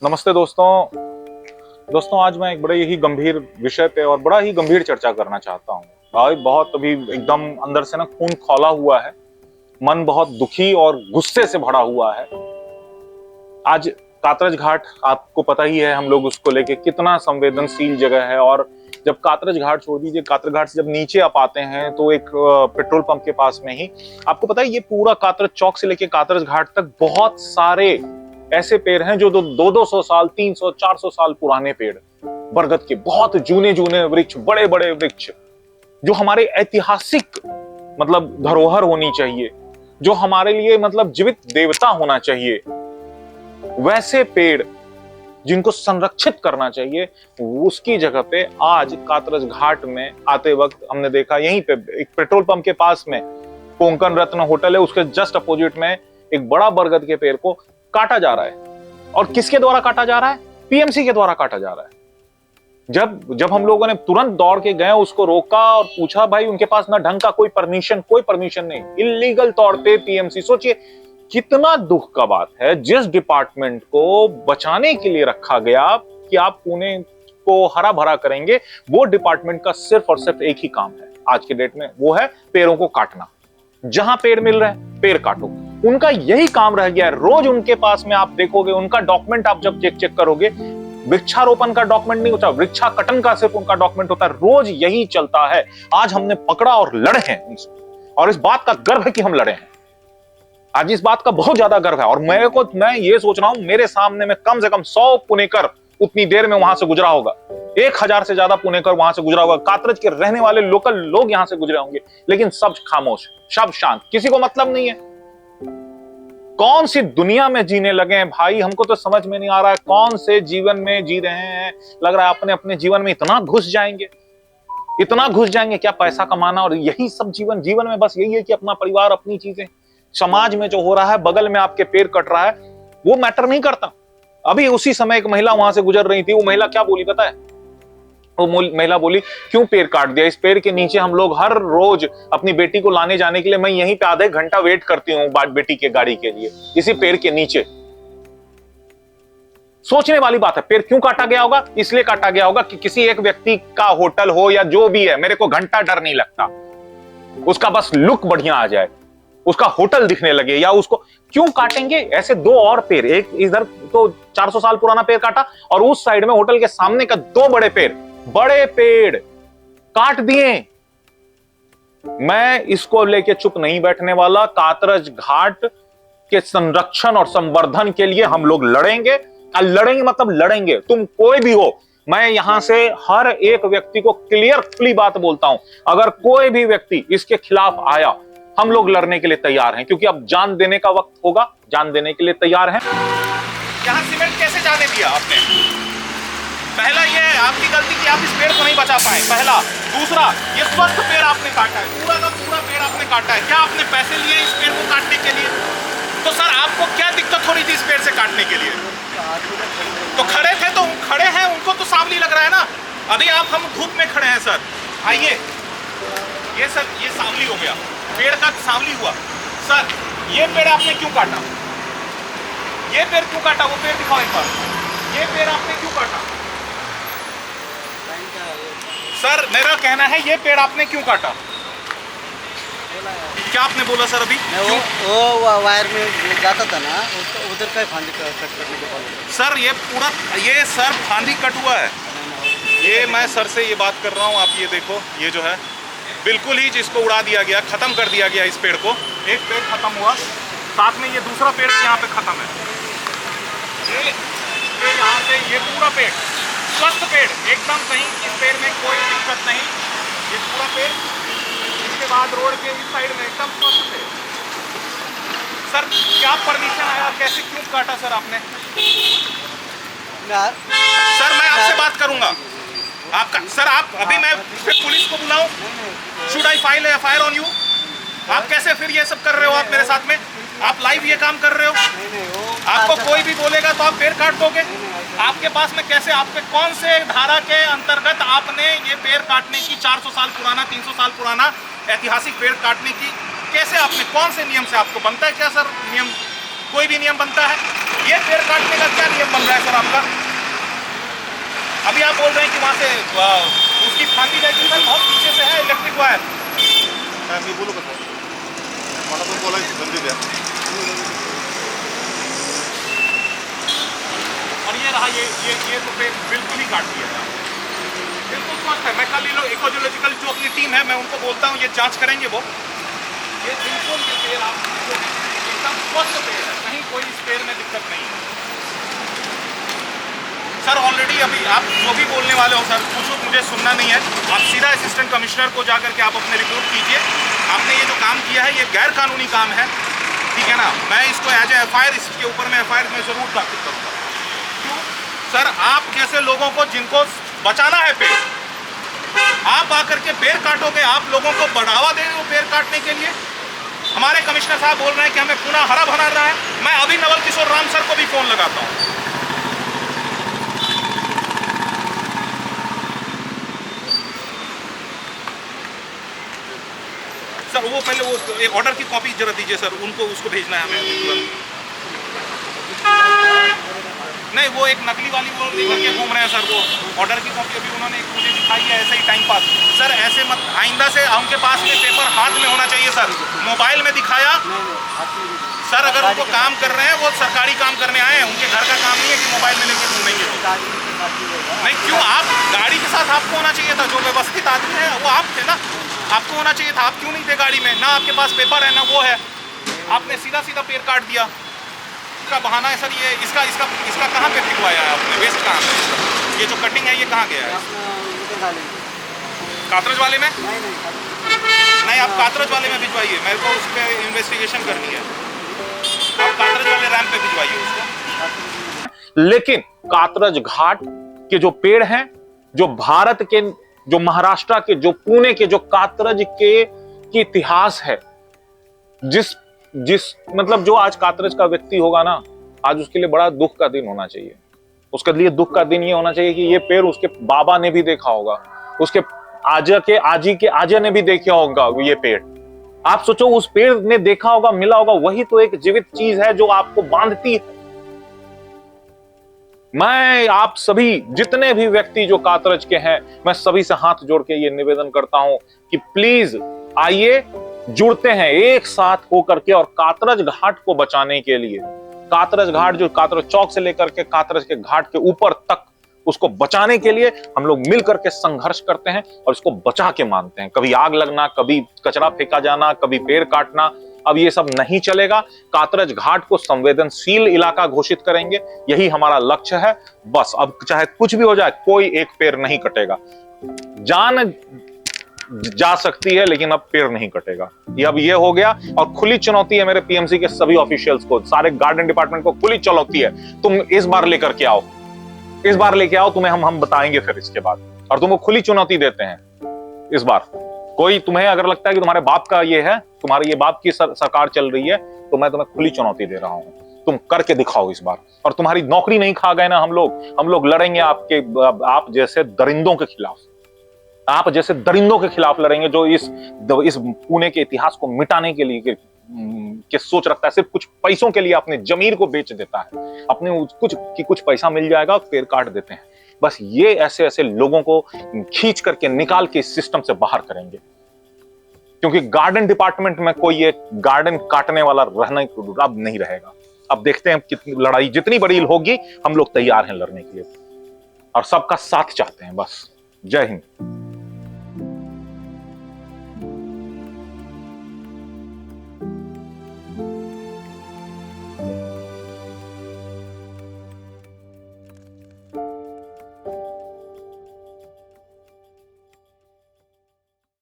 नमस्ते दोस्तों आज मैं एक बड़े ही गंभीर विषय पे और बड़ा ही गंभीर चर्चा करना चाहता हूँ। भाई बहुत अभी एकदम अंदर से ना खून खौला हुआ है, मन बहुत दुखी और गुस्से से भरा हुआ है। आज कातरज घाट आपको पता ही है, हम लोग उसको लेके कितना संवेदनशील जगह है। और जब कातरज घाट छोड़ दीजिए, कातरज घाट से जब नीचे आप आते हैं तो एक पेट्रोल पंप के पास में ही आपको पता है ये पूरा कातरज चौक से लेके कातरज घाट तक बहुत सारे ऐसे पेड़ हैं जो 200 साल 300 400 साल पुराने पेड़, बरगद के बहुत जूने जूने वृक्ष, बड़े बड़े वृक्ष जो हमारे ऐतिहासिक मतलब धरोहर होनी चाहिए, जो हमारे लिए मतलब जीवित देवता होना चाहिए, वैसे पेड़ जिनको संरक्षित करना चाहिए, उसकी जगह पे आज कातरज घाट में आते वक्त हमने देखा यहीं पे एक पेट्रोल पंप के पास में कोंकण रत्न होटल है, उसके जस्ट अपोजिट में एक बड़ा बरगद के पेड़ को काटा जा रहा है। और किसके द्वारा काटा जा रहा है? पीएमसी के द्वारा काटा जा रहा है। जब हम लोगों ने तुरंत दौड़ के गए, उसको रोका और पूछा, भाई उनके पास ना ढंग का कोई परमिशन नहीं, इलीगल तौर पे पीएमसी। सोचिए कितना दुख का बात है, जिस डिपार्टमेंट को बचाने के लिए रखा गया कि आप पुणे को हरा भरा करेंगे, वो डिपार्टमेंट का सिर्फ और सिर्फ एक ही काम है आज के डेट में, वो है पेड़ों को काटना। जहां पेड़ मिल रहे हैं पेड़ काटो, उनका यही काम रह गया है। रोज उनके पास में आप देखोगे, उनका डॉक्यूमेंट आप जब चेक करोगे, वृक्षारोपण का डॉक्यूमेंट नहीं होता, वृक्षाकटन का सिर्फ उनका डॉक्यूमेंट होता है। रोज यही चलता है। आज हमने पकड़ा और लड़े हैं उनसे, और इस बात का गर्व है कि हम लड़े हैं। आज इस बात का बहुत ज्यादा गर्व है। और मैं ये सोच रहा हूं, मेरे सामने में कम से कम 100 पुणेकर उतनी देर में वहां से गुजरा होगा, 1000 से ज्यादा पुणेकर वहां से गुजरा होगा, कातरज के रहने वाले लोकल लोग यहां से गुजरे होंगे, लेकिन सब खामोश, सब शांत, किसी को मतलब नहीं है। कौन सी दुनिया में जीने लगे हैं भाई, हमको तो समझ में नहीं आ रहा है कौन से जीवन में जी रहे हैं। लग रहा है अपने अपने जीवन में इतना घुस जाएंगे क्या पैसा कमाना और यही सब जीवन में बस यही है कि अपना परिवार, अपनी चीजें। समाज में जो हो रहा है, बगल में आपके पेड़ कट रहा है, वो मैटर नहीं करता। अभी उसी समय एक महिला वहां से गुजर रही थी, वो महिला क्या बोली पता है? वो महिला बोली, क्यों पेड़ काट दिया? इस पेड़ के नीचे हम लोग हर रोज अपनी बेटी को लाने जाने के लिए, मैं यहीं पे आधे घंटा वेट करती हूँ बेटी के गाड़ी के लिए, इसी पेड़ के नीचे। सोचने वाली बात है। पेड़ क्यों काटा गया होगा? इसलिए काटा गया होगा कि किसी एक व्यक्ति का होटल हो या जो भी है, मेरे को घंटा डर नहीं लगता, उसका बस लुक बढ़िया आ जाए, उसका होटल दिखने लगे, या उसको क्यों काटेंगे? ऐसे दो और पेड़, एक इधर तो 400 साल पुराना पेड़ काटा, और उस साइड में होटल के सामने का 2 बड़े पेड़ काट दिए। मैं इसको लेके चुप नहीं बैठने वाला। कातरज घाट के संरक्षण और संवर्धन के लिए हम लोग लड़ेंगे। मतलब लड़ेंगे, तुम कोई भी हो। मैं यहां से हर एक व्यक्ति को क्लियरली बात बोलता हूं, अगर कोई भी व्यक्ति इसके खिलाफ आया, हम लोग लड़ने के लिए तैयार हैं, क्योंकि अब जान देने का वक्त होगा, जान देने के लिए तैयार हैं। यहां सीमेंट कैसे जाने दिया आपने? पहला ये है आपकी गलती कि आप इस पेड़ को नहीं बचा पाए, पहला। दूसरा, ये स्वस्थ पेड़ आपने काटा है, पूरा का पूरा पेड़ आपने काटा है। क्या आपने पैसे लिए इस पेड़ को काटने के लिए? तो सर आपको क्या दिक्कत हो रही थी इस पेड़ से काटने के लिए? तो खड़े थे, तो खड़े हैं, उनको तो सांवली लग रहा है ना। अभी हम धूप में खड़े हैं सर, आइए। ये सर, ये सांवली हो गया, पेड़ का सांवली हुआ। सर ये पेड़ आपने क्यों काटा? ये पेड़ क्यों काटा? वो पेड़ दिखाओ एक बार। ये पेड़ आपने क्यों काटा? सर मेरा कहना है, ये पेड़ आपने क्यों काटा? क्या आपने बोला सर अभी? वो वायर में जाता था ना, उधर का फांदी कट करने के बाद। सर ये पूरा, ये सर फांदी कट हुआ है। ये मैं सर से ये बात कर रहा हूँ, आप ये देखो, ये जो है बिल्कुल ही जिसको उड़ा दिया गया, खत्म कर दिया गया इस पेड़ को। एक पेड़ खत्म हुआ, साथ में ये दूसरा पेड़ यहाँ पे खत्म है। ये यहाँ से ये पूरा पेड़ स्वस्थ पेड़, एकदम कहीं इस पेड़ में कोई दिक्कत नहीं। ये पूरा पेड़, इसके बाद रोड के इस साइड में एकदम स्वस्थ पेड़। सर क्या परमिशन आया, कैसे क्यों काटा सर आपने? सर मैं आपसे बात करूंगा आपका। सर आप अभी, मैं फिर पुलिस को बुलाऊं? Should I file FIR on you? आप कैसे फिर ये सब कर रहे हो? आप मेरे साथ में, आप लाइव ये काम कर रहे हो। आपको कोई भी बोलेगा तो आप पेड़ काट दोगे? आपके पास में कैसे, आपके कौन से धारा के अंतर्गत आपने ये पेड़ काटने की, 400 साल पुराना, 300 साल पुराना ऐतिहासिक पेड़ काटने की कैसे आपने, कौन से नियम से आपको बनता है क्या सर नियम? कोई भी नियम बनता है? ये पेड़ काटने का क्या नियम बन रहा है सर आपका? अभी आप बोल रहे हैं कि वहाँ से उसकी फांदी जाएगी सर, बहुत पीछे से है इलेक्ट्रिक वायर। मी बोलू का सर? मला पण बोलायची संधी द्या. और ये रहा, ये तो पेड़ बिल्कुल ही काट दिया है, बिल्कुल स्वस्थ है। मैं कल ये लोग इकोलॉजिकल जो अपनी टीम है मैं उनको बोलता हूँ, ये जांच करेंगे वो। ये बिल्कुल ये पेड़ आप एकदम स्वस्थ पेड़ है, कहीं कोई इस पेड़ में दिक्कत नहीं है सर। ऑलरेडी अभी आप जो भी बोलने वाले हो सर, कुछ मुझे सुनना नहीं है। आप सीधा असिस्टेंट कमिश्नर को जाकर के आप अपने रिपोर्ट कीजिए। आपने ये जो काम किया है ये गैर कानूनी काम है, ठीक है ना। मैं इसको एज ए FIR, इसके ऊपर मैं FIR में ज़रूर दाखिल करूँगा। क्यों सर? आप जैसे लोगों को जिनको बचाना है पेड़, आप आकर के पेड़ काटोगे, आप लोगों को बढ़ावा दे रहे हो पेड़ काटने के लिए। हमारे कमिश्नर साहब बोल रहे हैं कि हमें पुनः हरा भरा रहा है। मैं अभी नवल किशोर राम सर को भी फ़ोन लगाता हूँ। सर वो पहले वो ऑर्डर की कॉपी जरा दीजिए सर, उनको उसको भेजना है हमें तुरंत। नहीं वो एक नकली वाली वो लेकर के घूम रहे हैं सर, वो ऑर्डर की कॉपी अभी उन्होंने एक मुझे दिखाई है, ऐसे ही टाइम पास। सर ऐसे मत, आइंदा से उनके पास में पेपर हाथ में होना चाहिए सर। मोबाइल में दिखाया सर, अगर उनको काम कर रहे हैं, वो सरकारी काम करने आए हैं, उनके घर का काम नहीं है कि मोबाइल में लेकर घूमेंगे। नहीं क्यों? आप गाड़ी के साथ आपको होना चाहिए था, जो व्यवस्थित आदमी है वो आप थे ना, आपको होना चाहिए था। आप क्यों नहीं थे गाड़ी में? ना आपके पास पेपर है ना वो है, आपने सीधा सीधा पेड़ काट दिया। इसका बहाना है सर ये। इसका इसका इसका कहाँ पे फिकवाया है आपने? वेस्ट कहाँ पे? ये जो कटिंग है ये कहाँ गया है? कातरज वाले में? नहीं आप कातरज वाले में भिजवाइए, मेरे को उस पर इन्वेस्टिगेशन करनी है। आप कातरज वाले रैंप पे भिजवाइए उसको। लेकिन कातरज घाट के जो पेड़ हैं, जो भारत के, जो महाराष्ट्र के, जो पुणे के, जो कातरज के इतिहास है, जिस मतलब जो आज कातरज का व्यक्ति होगा ना, आज उसके लिए बड़ा दुख का दिन होना चाहिए। उसके लिए दुख का दिन ये होना चाहिए कि ये पेड़ उसके बाबा ने भी देखा होगा, उसके आजा ने भी देखा होगा ये पेड़। आप सोचो उस पेड़ ने देखा होगा, मिला होगा, वही तो एक जीवित चीज है जो आपको बांधती है। मैं आप सभी जितने भी व्यक्ति जो कातरज के हैं, मैं सभी से हाथ जोड़ के ये निवेदन करता हूं कि प्लीज आइए, जुड़ते हैं एक साथ होकर के, और कातरज घाट को बचाने के लिए, कातरज घाट जो कातरज चौक से लेकर के कातरज के घाट के ऊपर तक, उसको बचाने के लिए हम लोग मिल करके संघर्ष करते हैं और इसको बचा के मानते हैं। कभी आग लगना, कभी कचरा फेंका जाना, कभी पेड़ काटना, अब ये सब नहीं चलेगा। कातरज घाट को संवेदनशील इलाका घोषित करेंगे, यही हमारा लक्ष्य है। बस अब चाहे कुछ भी हो जाए, कोई एक पेड़ नहीं कटेगा। जान जा सकती है लेकिन अब पेड़ नहीं कटेगा। ये अब ये हो गया, और खुली चुनौती है मेरे PMC के सभी ऑफिशियल्स को, सारे गार्डन डिपार्टमेंट को खुली चुनौती है। तुम इस बार लेकर के आओ, इस बार लेके आओ, तुम्हें हम बताएंगे फिर इसके बाद, और तुमको खुली चुनौती देते हैं इस बार। कोई तुम्हें अगर लगता है कि तुम्हारे बाप का ये है, तुम्हारे ये बाप की सरकार चल रही है, तो मैं तुम्हें खुली चुनौती दे रहा हूं, तुम करके दिखाओ इस बार। और तुम्हारी नौकरी नहीं खा गए ना हम लोग लड़ेंगे आप जैसे दरिंदों के खिलाफ, आप जैसे दरिंदों के खिलाफ लड़ेंगे जो इस पुणे के इतिहास को मिटाने के लिए के सोच रखता है, सिर्फ कुछ पैसों के लिए अपने जमीर को बेच देता है, अपने कुछ पैसा मिल जाएगा, पेड़ काट देते हैं। बस ये ऐसे लोगों को खींच करके निकाल के इस सिस्टम से बाहर करेंगे, क्योंकि गार्डन डिपार्टमेंट में कोई ये गार्डन काटने वाला रहना अब नहीं रहेगा। अब देखते हैं कितनी लड़ाई, जितनी बड़ी होगी हम लोग तैयार हैं लड़ने के लिए, और सबका साथ चाहते हैं। बस जय हिंद।